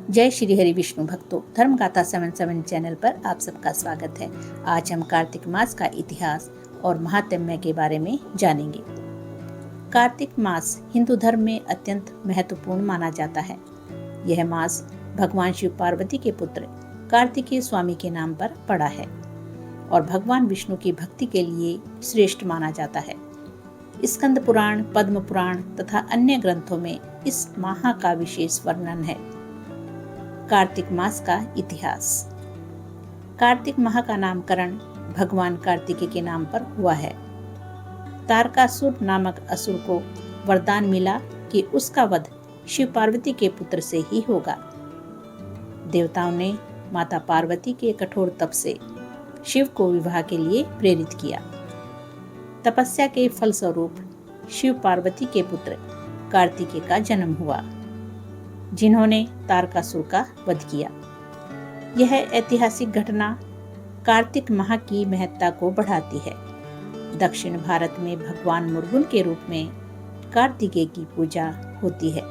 जय श्री हरि विष्णु भक्तों, धर्म गाथा 77 चैनल पर आप सबका स्वागत है। आज हम कार्तिक मास का इतिहास और महात्म्य के बारे में जानेंगे। कार्तिक मास हिंदू धर्म में अत्यंत महत्वपूर्ण माना जाता है। यह मास भगवान शिव पार्वती के पुत्र कार्तिकेय स्वामी के नाम पर पड़ा है और भगवान विष्णु की भक्ति के लिए श्रेष्ठ माना जाता है। स्कंद पुराण, पद्म पुराण तथा अन्य ग्रंथों में इस माह का विशेष वर्णन है। कार्तिक मास का इतिहास। कार्तिक माह का नामकरण भगवान कार्तिकेय के नाम पर हुआ है। तारकासुर नामक असुर को वरदान मिला कि उसका वध शिव पार्वती के पुत्र से ही होगा। देवताओं ने माता पार्वती के कठोर तप से शिव को विवाह के लिए प्रेरित किया। तपस्या के फलस्वरूप शिव पार्वती के पुत्र कार्तिकेय का जन्म हुआ, जिन्होंने तारकासुर का वध किया। यह ऐतिहासिक घटना कार्तिक माह की महत्ता को बढ़ाती है। दक्षिण भारत में भगवान मुर्गुन के रूप में कार्तिकेय की पूजा होती है।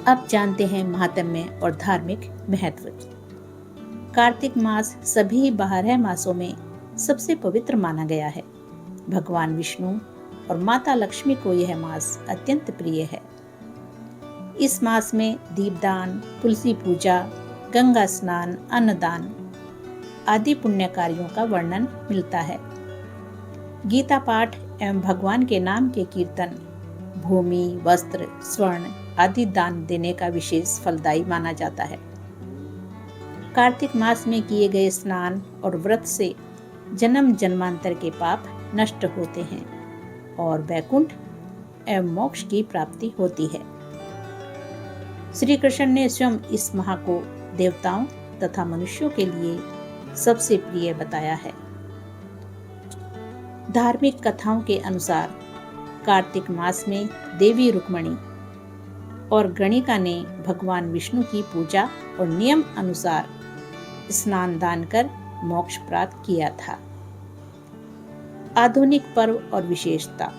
अब जानते हैं महात्म्य और धार्मिक महत्व। कार्तिक मास सभी 12 मासों में सबसे पवित्र माना गया है। भगवान विष्णु और माता लक्ष्मी को यह मास अत्यंत प्रिय है। इस मास में दीपदान, तुलसी पूजा, गंगा स्नान, अन्नदान आदि पुण्य कार्यों का वर्णन मिलता है। गीता पाठ एवं भगवान के नाम के कीर्तन, भूमि, वस्त्र, स्वर्ण आदि दान देने का विशेष फलदायी माना जाता है। कार्तिक मास में किए गए स्नान और व्रत से जन्म जन्मांतर के पाप नष्ट होते हैं और वैकुंठ एवं मोक्ष की प्राप्ति होती है। श्री कृष्ण ने स्वयं इस माह को देवताओं तथा मनुष्यों के लिए सबसे प्रिय बताया है। धार्मिक कथाओं के अनुसार कार्तिक मास में देवी रुक्मणी और गणिका ने भगवान विष्णु की पूजा और नियम अनुसार स्नान दान कर मोक्ष प्राप्त किया था। आधुनिक पर्व और विशेषता।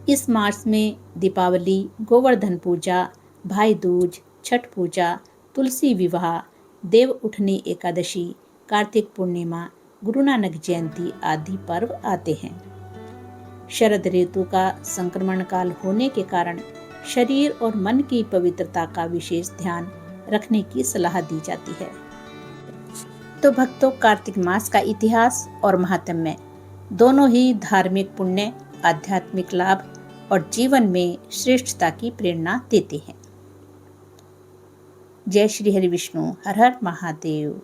इस मास में दीपावली, गोवर्धन पूजा, भाई दूज, छठ पूजा, तुलसी विवाह, देव उठनी एकादशी, कार्तिक पूर्णिमा, गुरु नानक जयंती आदि पर्व आते हैं। शरद ऋतु का संक्रमण काल होने के कारण शरीर और मन की पवित्रता का विशेष ध्यान रखने की सलाह दी जाती है। तो भक्तों, कार्तिक मास का इतिहास और महात्म्य दोनों ही धार्मिक पुण्य, आध्यात्मिक लाभ और जीवन में श्रेष्ठता की प्रेरणा देते हैं। जय श्री हरि विष्णु। हर हर महादेव।